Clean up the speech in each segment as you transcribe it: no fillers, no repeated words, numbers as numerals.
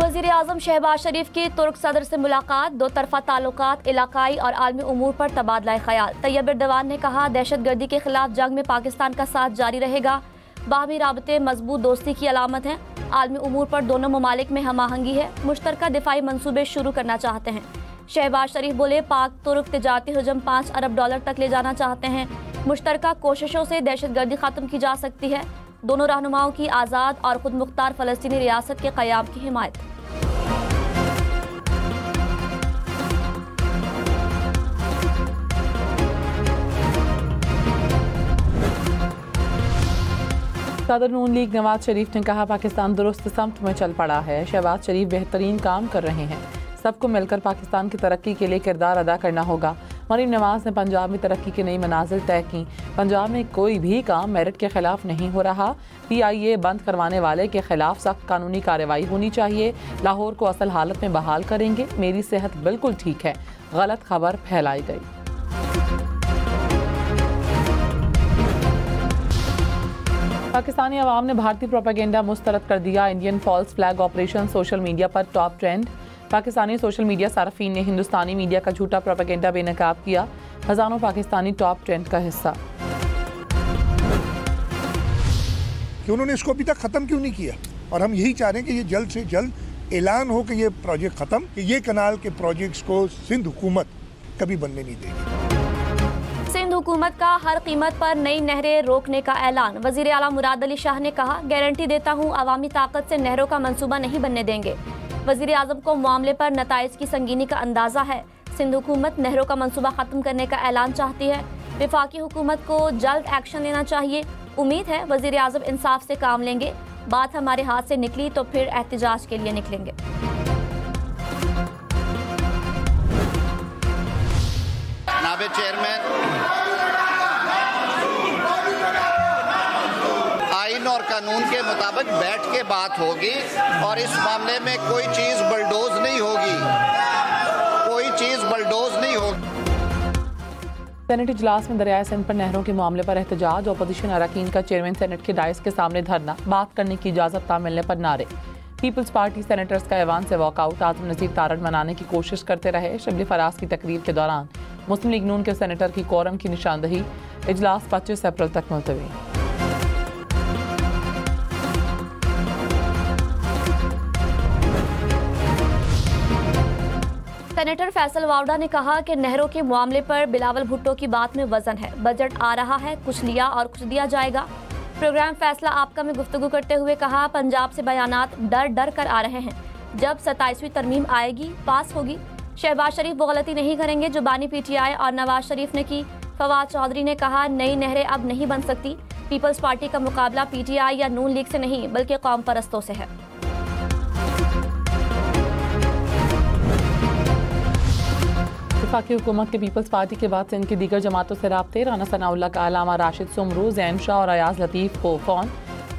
वज़ीर आज़म शहबाज शरीफ की तुर्क सदर से मुलाकात, दो तरफा ताल्लुकात, इलाकाई और आलमी उमूर पर तबादला ख्याल। तैयब एर्दोगान ने कहा, दहशतगर्दी के खिलाफ जंग में पाकिस्तान का साथ जारी रहेगा। बाहमी राबते मजबूत दोस्ती की अलामत हैं। आलमी उमूर पर दोनों ममालिक में हम आहंगी है। मुश्तरका दिफाई मंसूबे शुरू करना चाहते हैं। शहबाज शरीफ बोले, पाक तुर्क तिजारती हुजम $5 अरब तक ले जाना चाहते हैं। मुश्तरका कोशिशों से दहशतगर्दी खत्म की जा सकती है। दोनों रहनुमाओं की आज़ाद और खुद मुख्तार फ़लस्तीनी रियासत के क़याम की हिमायत। सदर नून लीग नवाज शरीफ ने कहा, पाकिस्तान दुरुस्त समत में चल पड़ा है। शहबाज शरीफ बेहतरीन काम कर रहे हैं। सबको मिलकर पाकिस्तान की तरक्की के लिए किरदार अदा करना होगा। मरीम नवाज ने पंजाब में तरक्की की नई मनाजिल तय की। पंजाब में कोई भी काम मेरिट के खिलाफ नहीं हो रहा। PIA बंद करवाने वाले के खिलाफ सख्त कानूनी कार्रवाई होनी चाहिए। लाहौर को असल हालत में बहाल करेंगे। मेरी सेहत बिल्कुल ठीक है। गलत खबर फैलाई गई। पाकिस्तानी अवाम ने भारतीय प्रोपेगेंडा मुस्तरद कर दिया। Indian false flag operation social media पर top trend. Pakistani social media सार्फिन ने हिंदुस्तानी मीडिया का झूठा प्रोपेगेंडा बेनकाब किया। हजारों पाकिस्तानी टॉप ट्रेंड का हिस्सा। कि उन्होंने इसको अभी तक ख़त्म क्यों नहीं किया, और हम यही चाह रहे हैं कि ये जल्द से जल्द ऐलान हो कि ये प्रोजेक्ट ख़त्म, कि ये कनाल के प्रोजेक्ट्स को सिंध हुकूमत कभी बनने नहीं देगी। सिंध हुकूमत का हर कीमत पर नई नहरें रोकने का ऐलान। वज़ीर आला मुराद अली शाह ने कहा, गारंटी देता हूँ अवामी ताकत से नहरों का मंसूबा नहीं बनने देंगे। वज़ीर आज़म को मामले पर नताइज की संगीनी का अंदाज़ा है। सिंध हुकूमत नहरों का मंसूबा ख़त्म करने का ऐलान चाहती है। वफाकी हुकूमत को जल्द एक्शन लेना चाहिए। उम्मीद है वज़ीर आज़म इंसाफ से काम लेंगे। बात हमारे हाथ से निकली तो फिर एहतजाज के लिए निकलेंगे। नायब चेयरमैन, आइन और कानून के मुताबिक बैठ के बात होगी और इस मामले में कोई चीज़ बलडोज नहीं होगी, कोई चीज़ बलडोज नहीं होगी। सेनेट इजलास में दरियाए सिंध पर नहरों के मामले पर एहतजाज। अपोजिशन अरकान का चेयरमैन सेनेट के डाइस के सामने धरना। बात करने की इजाज़त ना मिलने पर नारे। पीपल्स पार्टी सेनेटर्स का ऐवान से वॉकआउट। आज़म नज़ीर तारड़ मनाने की कोशिश करते रहे। शबली फराज की तकरीर के दौरान मुस्लिम लीग नून के सेनेटर की कोरम की निशानदही। इजलास 25 अप्रैल तक मुलतवी। सेनेटर फैसल वावडा ने कहा कि नहरों के मामले पर बिलावल भुट्टो की बात में वजन है। बजट आ रहा है, कुछ लिया और कुछ दिया जाएगा। प्रोग्राम फैसला आपका में गुफ्तगू करते हुए कहा, पंजाब से बयानात डर डर कर आ रहे हैं। जब 27वीं तरमीम आएगी, पास होगी। शहबाज शरीफ वो गलती नहीं करेंगे जो बानी PTI और नवाज शरीफ ने की। फवाद चौधरी ने कहा, नई नहरें अब नहीं बन सकती। पीपल्स पार्टी का मुकाबला PTI या नून लीग से नहीं बल्कि कौम परस्तों से है। वफाकी हुकूमत के पीपल्स पार्टी के बाद सिंध की दीगर जमातों से राब्ते। राना सनाउल्लाह का अलामा राशिद सुमरू, जैन शाह और अयाज लतीफ़ को फ़ोन।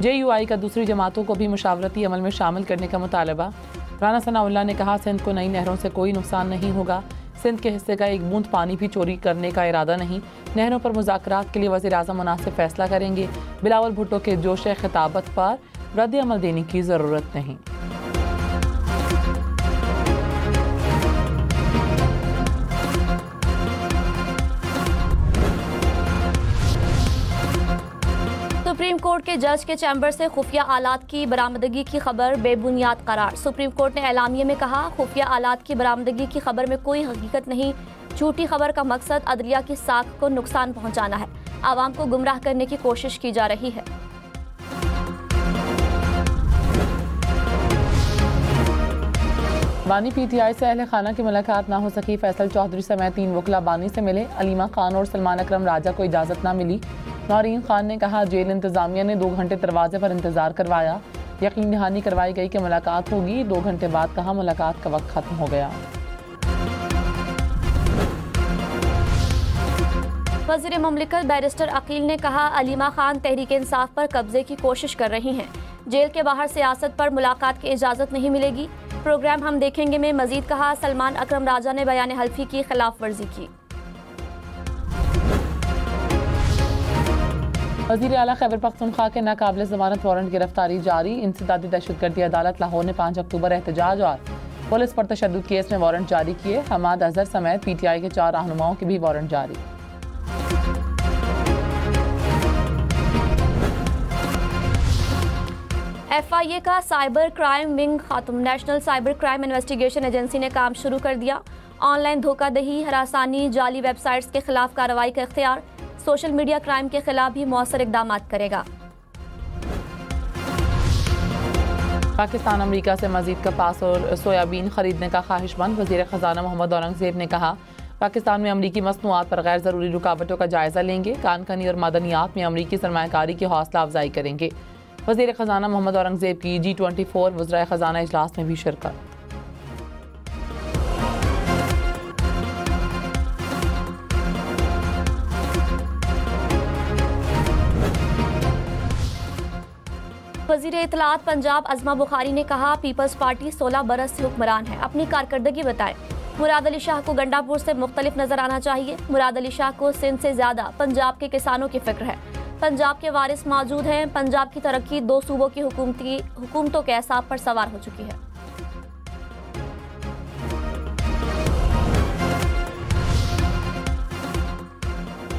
JUI का दूसरी जमातों को भी मुशावरती अमल में शामिल करने का मुतालबा। राना सनाउल्लाह ने कहा, सिंध को नई नहरों से कोई नुकसान नहीं होगा। सिंध के हिस्से का एक बूंद पानी भी चोरी करने का इरादा नहीं। नहरों पर मुज़ाकरात के लिए वज़ीर आज़म मुनासिब फैसला करेंगे। बिलावल भुट्टो के जोश खिताबत पर रद्द अमल देने की ज़रूरत नहीं। सुप्रीम कोर्ट के जज के चैम्बर से खुफिया आलात की बरामदगी की खबर बेबुनियाद करार। सुप्रीम कोर्ट ने एलामिये में कहा, खुफिया आलात की बरामदगी की खबर में कोई हकीकत नहीं। झूठी खबर का मकसद अदलिया की साख को नुकसान पहुंचाना है। आवाम को गुमराह करने की कोशिश की जा रही है। बानी PTI से अहले खाना की मुलाकात ना हो सकी। फैसल चौधरी समेत 3 वकला बानी से मिले। अलीमा खान और सलमान अकरम राजा को इजाज़त ना मिली। नौरीन खान ने कहा, जेल इंतजामिया ने 2 घंटे दरवाजे पर इंतजार करवाया। यकीन दहानी करवाई गई कि मुलाकात होगी। 2 घंटे बाद कहा मुलाकात का वक्त खत्म हो गया। वज़ीर मुमलिकत बैरिस्टर अकील ने कहा, अलीमा खान तहरीक इंसाफ पर कब्जे की कोशिश कर रही हैं। जेल के बाहर सियासत पर मुलाकात की इजाज़त नहीं मिलेगी। प्रोग्राम हम देखेंगे में मजीद कहा, सलमान अकरम राजा ने बयान हल्फी की खिलाफ वर्जी की। वज़ीर आला खैबर पख्तूनख्वा के नाकाबिल ज़मानत वारंट गिरफ्तारी जारी। इंसदादी दहशतगर्दी अदालत लाहौर ने 5 अक्टूबर एहतजाज और पुलिस पर तशद्दुद केस में वारंट जारी किए। हमाद अजहर समेत PTI के 4 रहनुमाओं के भी वारंट जारी। FIA का साइबर क्राइम विंग खात्म। National cyber crime investigation agency ने काम शुरू कर दिया। ऑनलाइन धोखाधड़ी, हरासानी, जाली वेबसाइट्स के खिलाफ कार्रवाई का इख्तियार। सोशल मीडिया क्राइम के खिलाफ भी मौसर इकदाम करेगा। पाकिस्तान अमरीका से मजीद कपास और सोयाबीन खरीदने का ख्वाहिशमंद। वज़ीर ख़जाना मोहम्मद औरंगज़ेब ने कहा, पाकिस्तान में अमरीकी मसनूआत पर गैर ज़रूरी रुकावटों का जायज़ा लेंगे। कानकनी और मादनियात में अमरीकी सरमायाकारी की हौसला अफजाई करेंगे। वज़ीर ख़जाना मोहम्मद औरंगज़ेब की G24 वज़राए ख़जाना इजलास में भी शिरकत। वज़ीर इत्तलात पंजाब अज़मा बुखारी ने कहा, पीपल्स पार्टी 16 बरस से हुक्मरान है, अपनी कारकर्दगी बताएं। मुराद अली शाह को गंडापुर से मुख्तलिफ नजर आना चाहिए। मुराद अली शाह को सिंध से ज्यादा पंजाब के किसानों की फिक्र है। पंजाब के वारिस मौजूद हैं। पंजाब की तरक्की 2 सूबों की हुकूमतों के एहसाब पर सवार हो चुकी है।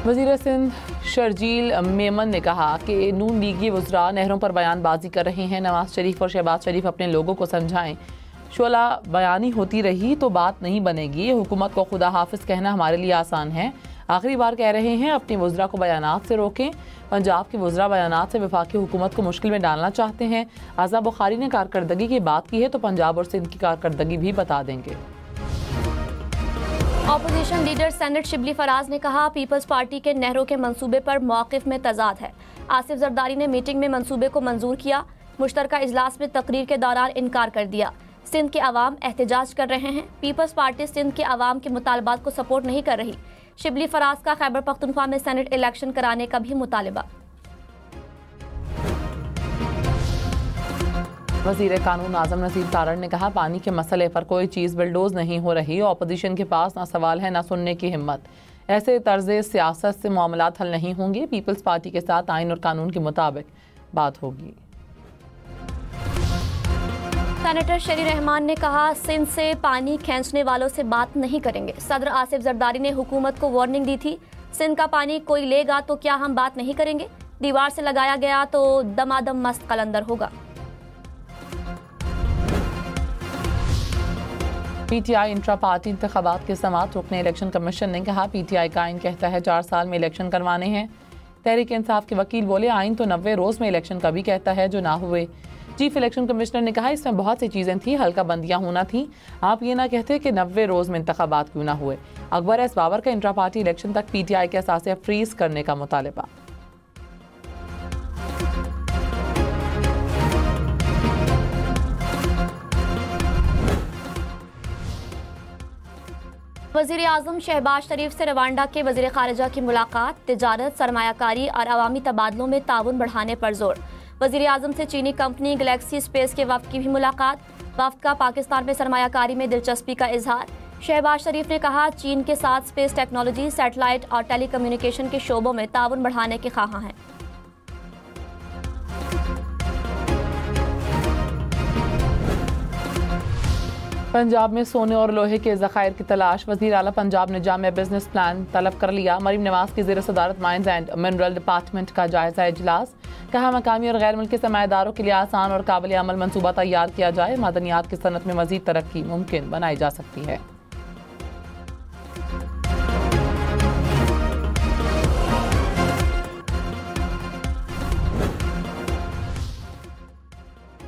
वज़ीर सिंध शर्जील मेमन ने कहा कि नून लीगी वज़रा नहरों पर बयानबाजी कर रहे हैं। नवाज शरीफ और शहबाज शरीफ अपने लोगों को समझाएं। शोला बयानी होती रही तो बात नहीं बनेगी। हुकूमत को खुदा हाफिज कहना हमारे लिए आसान है। आखिरी बार कह रहे हैं, अपने वज़रा को बयानात से रोकें। पंजाब के वज़रा बयानात से वफाकी हुकूमत को मुश्किल में डालना चाहते हैं। आज़ा बुखारी ने कारकर्दगी की बात की है तो पंजाब और सिंध की कारकर्दगी भी बता देंगे। Opposition leader senate Shibli Faraz ने कहा, पीपल्स पार्टी के नहरों के मंसूबे पर मौक़िफ़ में तजाद है। आसिफ जरदारी ने मीटिंग में मंसूबे को मंजूर किया। मुश्तरका इजलास में तकरीर के दौरान इनकार कर दिया। सिंध के अवाम एहतजाज कर रहे हैं। पीपल्स पार्टी सिंध के अवाम के मुतालबात को सपोर्ट नहीं कर रही। शिबली फराज का खैबर पख्तूनख्वा में सेनेट इलेक्शन कराने का भी मुतालबा। वज़ीर कानून आज़म नसीर तारड़ ने कहा, पानी के मसले पर कोई चीज़ बिल्डोज नहीं हो रही। ऑपोजिशन के पास ना सवाल है ना सुनने की हिम्मत। ऐसे तर्ज सियासत से मामलात हल नहीं होंगे। पीपल्स पार्टी के साथ आइन और कानून के मुताबिक बात होगी। सेनेटर शरी रहमान ने कहा, सिंध से पानी खींचने वालों से बात नहीं करेंगे। सदर आसिफ जरदारी ने हुकूमत को वार्निंग दी थी, सिंध का पानी कोई लेगा तो क्या हम बात नहीं करेंगे? दीवार से लगाया गया तो दमादम मस्त कलंदर होगा। PTI इंट्रा पार्टी इंतखाबात के समात रुकने इलेक्शन कमीशन ने कहा, PTI का आइन कहता है 4 साल में इलेक्शन करवाने हैं। तहरीक इंसाफ के वकील बोले, आइन तो 90 रोज़ में इलेक्शन का भी कहता है जो ना हुए। चीफ इलेक्शन कमिश्नर ने कहा, इसमें बहुत सी चीज़ें थी, हल्का बंदियां होना थी। आप ये ना कहते कि 90 रोज़ में इंतखाबात क्यों ना हुए। अकबर एस बाबर का इंट्रा पार्टी इलेक्शन तक PTI के असासे फ्रीज करने का मुतालबा। वज़ीर आज़म शहबाज शरीफ से रवांडा के वज़ीर ख़ारिजा की मुलाकात। तिजारत, सरमायाकारी और अवामी तबादलों में ताउन बढ़ाने पर जोर। वज़ीर आज़म से चीनी कंपनी गैलेक्सी स्पेस के वफ़द की भी मुलाकात। वफ़द का पाकिस्तान में सरमायाकारी में दिलचस्पी का इजहार। शहबाज शरीफ ने कहा, चीन के साथ स्पेस टेक्नोलॉजी, सैटेलाइट और टेलीकम्युनिकेशन के शोबों में ताउन बढ़ाने के ख्वाहां हैं। पंजाब में सोने और लोहे के ज़खायर की तलाश। वज़ीर आला पंजाब ने जामिया बिजनेस प्लान तलब कर लिया। मरीम नवाज की ज़ेर सदारत माइंस एंड मिनरल डिपार्टमेंट का जायज़ा इजलास। कहा, मकामी और गैर मुल्की सरमायादारों के लिए आसान और काबिल अमल मनसूबा तैयार किया जाए। मादनियात की सनत में मज़ीद तरक्की मुमकिन बनाई जा सकती है।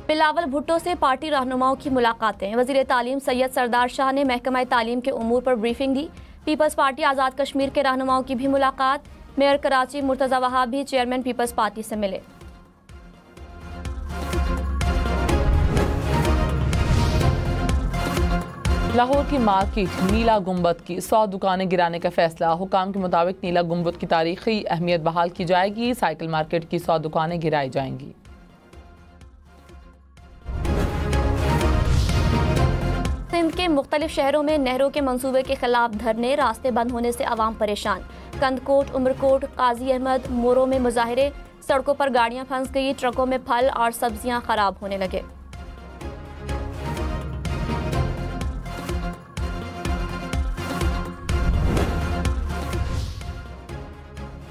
बिलावल भुट्टो से पार्टी रहनुमाओं की मुलाकातें। वज़ीर तालीम सैयद सरदार शाह ने महकमा तालीम के उमूर पर ब्रीफिंग दी। पीपल्स पार्टी आज़ाद कश्मीर के रहनुमाओं की भी मुलाकात। मेयर कराची मुर्तज़ा वहाब भी चेयरमैन पीपल्स पार्टी से मिले। लाहौर की मार्केट नीला गुंबद की 100 दुकानें गिराने का फैसला। हुकाम के मुताबिक नीला गुंबद की तारीखी अहमियत बहाल की जाएगी। साइकिल मार्केट की 100 दुकानें गिराई जाएंगी। सिंध के मुख्तलिफ शहरों में नहरों के मंसूबे के खिलाफ धरने। रास्ते बंद होने से आवाम परेशान। कंदकोट, उमरकोट, काजी अहमद, मोरो में मुजाहिरे। सड़कों पर गाड़ियां फंस गई, ट्रकों में फल और सब्जियां खराब होने लगे।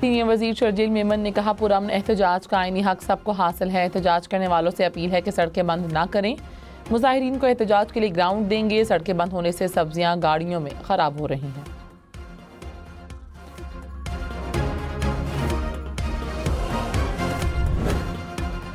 सीनियर वजीर शर्जील मेमन ने कहा, पुरअमन एहतजाज का आईनी हक सबको हासिल है। एहतजाज करने वालों से अपील है कि सड़कें बंद ना करें। मुजाहिरीन को एहतजाज के लिए ग्राउंड देंगे। सड़कें बंद होने से सब्जियां गाड़ियों में खराब हो रही हैं।